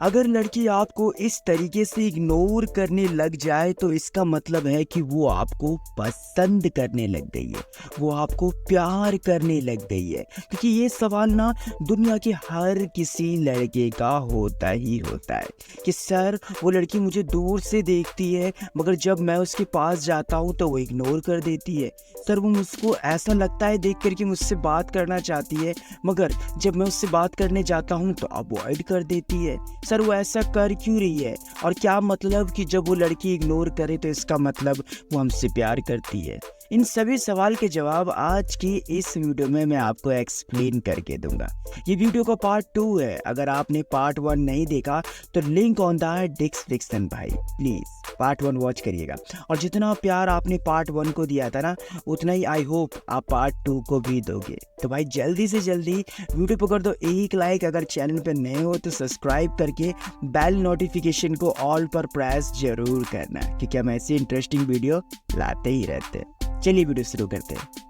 अगर लड़की आपको इस तरीके से इग्नोर करने लग जाए तो इसका मतलब है कि वो आपको पसंद करने लग गई है, वो आपको प्यार करने लग गई है। क्योंकि ये सवाल ना दुनिया के हर किसी लड़के का होता ही होता है कि सर वो लड़की मुझे दूर से देखती है मगर जब मैं उसके पास जाता हूँ तो वो इग्नोर कर देती है। सर वो मुझको ऐसा लगता है देख कर कि मुझसे बात करना चाहती है मगर जब मैं उससे बात करने जाता हूँ तो अवॉइड कर देती है। सर वो ऐसा कर क्यों रही है? और क्या मतलब कि जब वो लड़की इग्नोर करे तो इसका मतलब वो हमसे प्यार करती है? इन सभी सवाल के जवाब आज की इस वीडियो में मैं आपको एक्सप्लेन करके दूंगा। ये वीडियो का पार्ट 2 है। अगर आपने पार्ट 1 नहीं देखा तो लिंक ऑन द डिस्क्रिप्शन भाई, प्लीज पार्ट 1 वॉच करिएगा। और जितना प्यार आपने पार्ट 1 को दिया था ना उतना ही आई होप आप पार्ट 2 को भी दोगे। तो भाई जल्दी से जल्दी वीडियो पर कर दो एक लाइक, अगर चैनल पर नए हो तो सब्सक्राइब करके बेल नोटिफिकेशन को ऑल पर प्रेस जरूर करना क्योंकि हम ऐसी इंटरेस्टिंग वीडियो लाते ही रहते हैं। चलिए वीडियो शुरू करते हैं।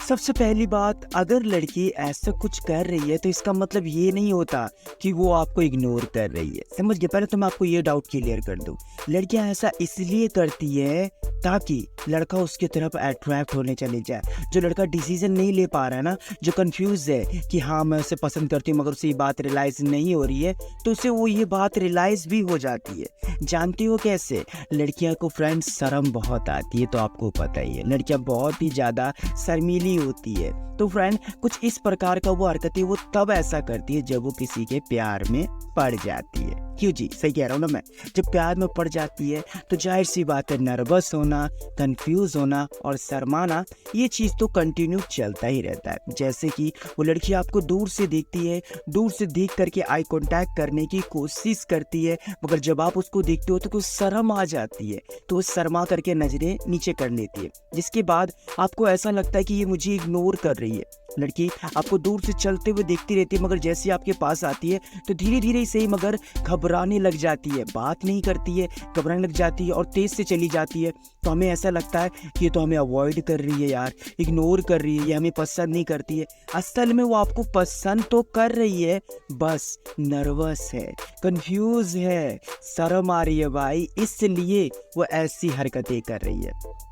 सबसे पहली बात, अगर लड़की ऐसा कुछ कर रही है तो इसका मतलब ये नहीं होता कि वो आपको इग्नोर कर रही है। समझ गए? पहले तो मैं आपको ये डाउट क्लियर कर दूं। लड़कियां ऐसा इसलिए करती है ताकि लड़का उसकी तरफ अट्रैक्ट होने चले जाए। जो लड़का डिसीजन नहीं ले पा रहा है ना, जो कंफ्यूज है कि हाँ मैं उसे पसंद करती हूँ मगर उसे ये बात रियलाइज नहीं हो रही है, तो उसे वो ये बात रियलाइज भी हो जाती है। जानती हो कैसे? लड़कियां को फ्रेंड्स शर्म बहुत आती है, तो आपको पता ही है लड़कियां बहुत ही ज़्यादा शर्मीली होती है। तो फ्रेंड कुछ इस प्रकार का वो हरकतें वो तब ऐसा करती है जब वो किसी के प्यार में पड़ जाती है। क्यों जी? सही कह रहा हूँ ना मैं? जब प्यार में पड़ जाती है तो जाहिर सी बात है नर्वस होना, कंफ्यूज होना और शर्माना, ये चीज़ तो कंटिन्यू चलता ही रहता है। जैसे कि वो लड़की आपको दूर से देखती है, दूर से देख करके आई कांटेक्ट करने की कोशिश करती है मगर जब आप उसको देखते हो तो कुछ शर्म आ जाती है, तो वो शर्मा करके नज़रें नीचे कर लेती है, जिसके बाद आपको ऐसा लगता है कि ये मुझे इग्नोर कर रही है। लड़की आपको दूर से चलते हुए देखती रहती है मगर जैसे आपके पास आती है तो धीरे धीरे ही सही मगर घबराने लग जाती है, बात नहीं करती है, घबराने लग जाती है और तेज से चली जाती है। तो हमें ऐसा लगता है कि ये तो हमें अवॉइड कर रही है यार, इग्नोर कर रही है, ये हमें पसंद नहीं करती है। असल में वो आपको पसंद तो कर रही है, बस नर्वस है, कंफ्यूज है, शर्म आ रही है भाई, इसलिए वो ऐसी हरकतें कर रही है।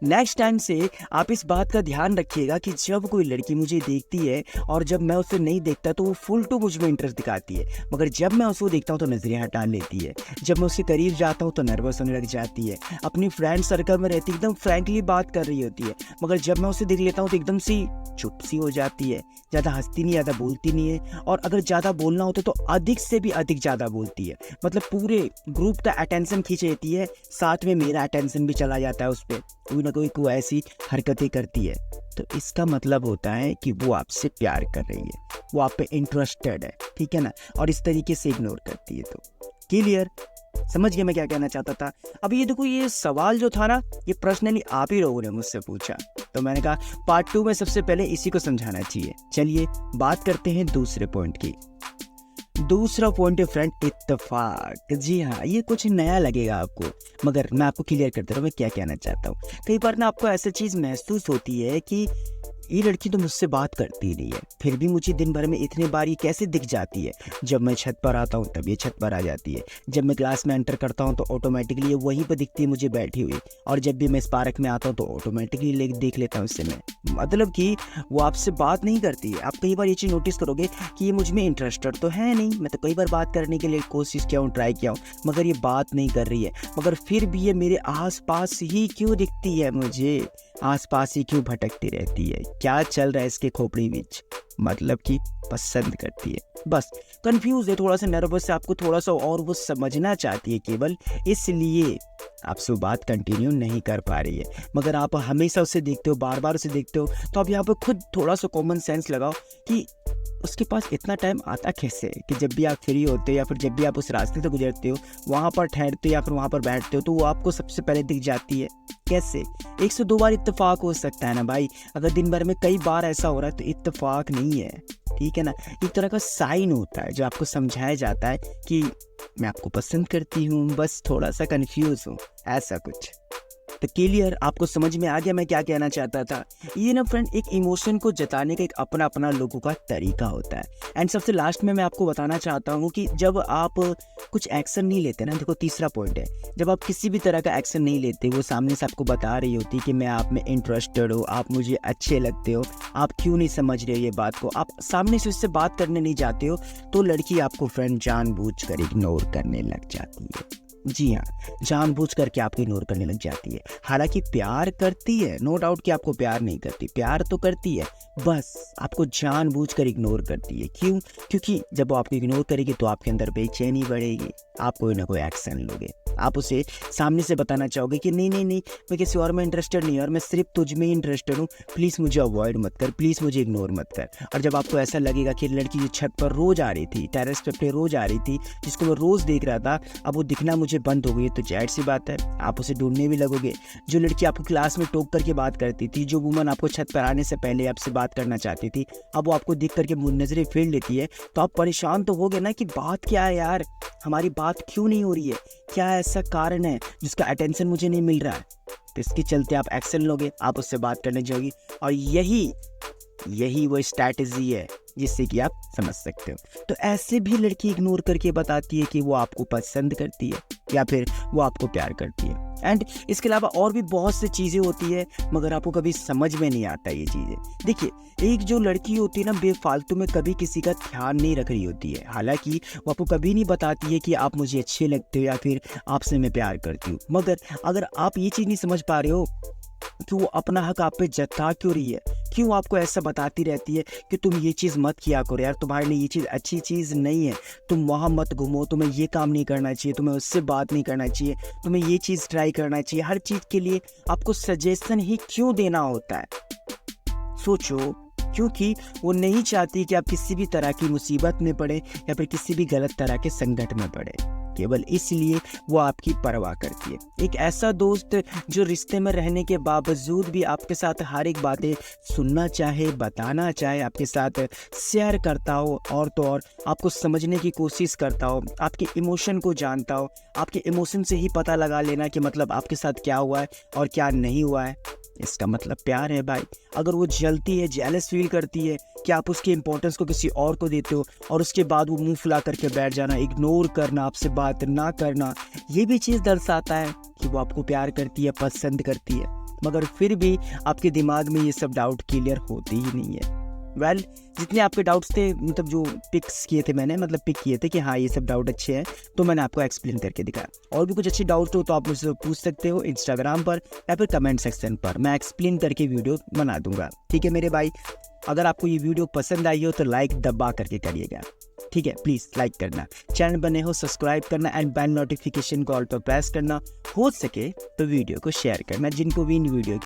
नेक्स्ट टाइम से आप इस बात का ध्यान रखिएगा कि जब कोई लड़की मुझे देखती है और जब मैं उसे नहीं देखता तो वो फुल टू मुझ में इंटरेस्ट दिखाती है मगर जब मैं उसको देखता हूँ तो नजरें हटा लेती है। जब मैं उसके करीब जाता हूँ तो नर्वस होने लग जाती है, अपनी फ्रेंड सर्कल में रहती एकदम फ्रैंकली बात कर रही होती है मगर जब मैं उसे देख लेता हूँ तो एकदम सी चुप सी हो जाती है, ज़्यादा हंसती नहीं, ज़्यादा बोलती नहीं है और अगर ज़्यादा बोलना होता तो अधिक से भी अधिक ज़्यादा बोलती है। मतलब पूरे ग्रुप का अटेंशन खींच लेती है, साथ में मेरा अटेंशन भी चला जाता है उस पर। कोई ना कोई ऐसी हरकतें करती है तो इसका मतलब होता है कि वो आपसे प्यार कर रही है, वो आप पे इंटरेस्टेड है, ठीक है ना? और इस तरीके से इग्नोर करती है। तो क्लियर? समझ गए मैं क्या कहना चाहता था? अब ये देखो, ये सवाल जो था ना ये पर्सनली आप ही लोगों ने मुझसे पूछा तो मैंने कहा पार्ट 2 में सबसे पहले इसी को समझाना चाहिए। चलिए बात करते हैं दूसरे पॉइंट की। दूसरा पॉइंट है फ्रेंड, इत्तेफाक। जी हाँ, ये कुछ नया लगेगा आपको मगर मैं आपको क्लियर करता रहूँ मैं क्या कहना चाहता हूँ। कई बार ना आपको ऐसा चीज़ महसूस होती है कि ये लड़की तो मुझसे बात करती नहीं है, फिर भी मुझे दिन भर में इतने बार ये कैसे दिख जाती है। जब मैं छत पर आता हूँ तब ये छत पर आ जाती है, जब मैं क्लास में एंटर करता हूँ तो ऑटोमेटिकली ये वहीं पर दिखती है मुझे बैठी हुई, और जब भी मैं इस पार्क में आता हूँ तो ऑटोमेटिकली देख लेता हूँ इससे मैं। मतलब कि वो आपसे बात नहीं करती है। आप कई बार ये चीज़ नोटिस करोगे कि ये मुझ में इंटरेस्टेड तो है नहीं, मैं तो कई बार बात करने के लिए कोशिश किया हूँ, ट्राई किया हूँ मगर ये बात नहीं कर रही है, मगर फिर भी ये मेरे आस पास ही क्यों दिखती है, मुझे आस पास ही क्यों भटकती रहती है, क्या चल रहा है इसके खोपड़ी बीच? मतलब कि पसंद करती है, बस कंफ्यूज है, थोड़ा सा नर्वस है, आपको थोड़ा सा और वो समझना चाहती है केवल, इसलिए आपसे वो बात कंटिन्यू नहीं कर पा रही है। मगर आप हमेशा उसे देखते हो, बार बार उसे देखते हो, तो आप यहाँ पर खुद थोड़ा सा कॉमन सेंस लगाओ कि उसके पास इतना टाइम आता कैसे है कि जब भी आप फ्री होते हो या फिर जब भी आप उस रास्ते से गुजरते हो, वहाँ पर ठहरते हो या फिर वहाँ पर बैठते हो तो वो आपको सबसे पहले दिख जाती है। कैसे? 102 बार इत्तेफाक हो सकता है ना भाई, अगर दिन भर में कई बार ऐसा हो रहा है तो इत्तेफाक नहीं है, ठीक है ना? एक तरह का साइन होता है जो आपको समझाया जाता है कि मैं आपको पसंद करती हूँ, बस थोड़ा सा कंफ्यूज हूँ, ऐसा कुछ। तो क्लियर आपको समझ में आ गया मैं क्या कहना चाहता था। ये ना फ्रेंड एक इमोशन को जताने का एक अपना अपना लोगों का तरीका होता है। एंड सबसे लास्ट में मैं आपको बताना चाहता हूँ कि जब आप कुछ एक्शन नहीं लेते ना, देखो तीसरा पॉइंट है, जब आप किसी भी तरह का एक्शन नहीं लेते, वो सामने से आपको बता रही होती कि मैं आप में इंटरेस्टेड हो, आप मुझे अच्छे लगते हो, आप क्यों नहीं समझ रहे हो ये बात को, आप सामने से उससे बात करने नहीं जाते हो, तो लड़की आपको फ्रेंड जानबूझकर इग्नोर करने लग जाती है। जी हाँ, जानबूझ करके आपको इग्नोर करने लग जाती है। हालांकि प्यार करती है, नो डाउट कि आपको प्यार नहीं करती, प्यार तो करती है, बस आपको जानबूझकर इग्नोर करती है। क्यों? क्योंकि जब वो आपको इग्नोर करेगी तो आपके अंदर बेचैनी बढ़ेगी, आप कोई ना कोई एक्शन लोगे, आप उसे सामने से बताना चाहोगे कि नहीं नहीं नहीं, मैं किसी और में इंटरेस्टेड नहीं, और मैं सिर्फ तुझ में ही इंटरेस्टेड हूँ, प्लीज़ मुझे अवॉइड मत कर, प्लीज़ मुझे इग्नोर मत कर। और जब आपको ऐसा लगेगा कि लड़की जो छत पर रोज़ आ रही थी, टेरेस पे रोज़ आ रही थी, जिसको मैं रोज़ देख रहा था, अब वो दिखना मुझे बंद हो गई, तो जाहिर सी बात है आप उसे ढूंढने भी लगोगे। जो लड़की आपको क्लास में टोक करके बात करती थी, जो वुमन आपको छत पर आने से पहले आपसे बात करना चाहती थी, अब वो आपको देख करके नज़रें फेर लेती है, तो आप परेशान तो होगे ना कि बात क्या है यार, हमारी बात क्यों नहीं हो रही है, क्या ऐसा कारण है जिसका अटेंशन मुझे नहीं मिल रहा है। तो इसके चलते आप एक्शन लोगे, आप उससे बात करने जाओगे, और यही वो स्ट्रैटेजी है जिससे कि आप समझ सकते हो। तो ऐसे भी लड़की इग्नोर करके बताती है कि वो आपको पसंद करती है या फिर वो आपको प्यार करती है। एंड इसके अलावा और भी बहुत सी चीज़ें होती है, मगर आपको कभी समझ में नहीं आता ये चीज़ें। देखिए, एक जो लड़की होती है ना, बेफालतू में कभी किसी का ध्यान नहीं रख रही होती है। हालांकि वो आपको कभी नहीं बताती है कि आप मुझे अच्छे लगते हो या फिर आपसे मैं प्यार करती हूँ, मगर अगर आप ये चीज़ नहीं समझ पा रहे हो कि वो अपना हक आप पे जता क्यों रही है, क्यों आपको ऐसा बताती रहती है कि तुम ये चीज़ मत किया करो यार, तुम्हारे लिए ये चीज़ अच्छी चीज़ नहीं है, तुम वहाँ मत घूमो, तुम्हें ये काम नहीं करना चाहिए, तुम्हें उससे बात नहीं करना चाहिए, तुम्हें ये चीज़ ट्राई करना चाहिए, हर चीज़ के लिए आपको सजेशन ही क्यों देना होता है? सोचो, क्योंकि वो नहीं चाहती कि आप किसी भी तरह की मुसीबत में पड़े या फिर किसी भी गलत तरह के संकट में पड़े, केवल इसलिए वो आपकी परवाह करती है। एक ऐसा दोस्त जो रिश्ते में रहने के बावजूद भी आपके साथ हर एक बातें सुनना चाहे, बताना चाहे, आपके साथ शेयर करता हो, और तो और आपको समझने की कोशिश करता हो, आपके इमोशन को जानता हो, आपके इमोशन से ही पता लगा लेना कि मतलब आपके साथ क्या हुआ है और क्या नहीं हुआ है, इसका मतलब प्यार है भाई। अगर वो जलती है, जेलस फील करती है कि आप उसके इंपॉर्टेंस को किसी और को देते हो, और उसके बाद वो मुंह फुला करके बैठ जाना, इग्नोर करना, आपसे बात ना करना, ये भी चीज़ दर्शाता है कि वो आपको प्यार करती है, पसंद करती है। मगर फिर भी आपके दिमाग में ये सब डाउट क्लियर होते ही नहीं है। वेल, जितने आपके डाउट्स थे, मतलब जो पिक्स किए थे मैंने, मतलब पिक किए थे कि हाँ ये सब डाउट अच्छे हैं, तो मैंने आपको एक्सप्लेन करके दिखाया। और भी कुछ अच्छे डाउट्स हो तो आप मुझसे पूछ सकते हो इंस्टाग्राम पर या फिर कमेंट सेक्शन पर, मैं एक्सप्लेन करके वीडियो बना दूंगा। ठीक है मेरे भाई, अगर आपको ये वीडियो पसंद आई हो तो लाइक दबा करके करिएगा, ठीक है, प्लीज़ लाइक करना, चैनल बने हो सब्सक्राइब करना, एंड बेल नोटिफिकेशन को ऑल पर प्रेस करना, हो सके तो वीडियो को शेयर करना जिनको भी इन वीडियो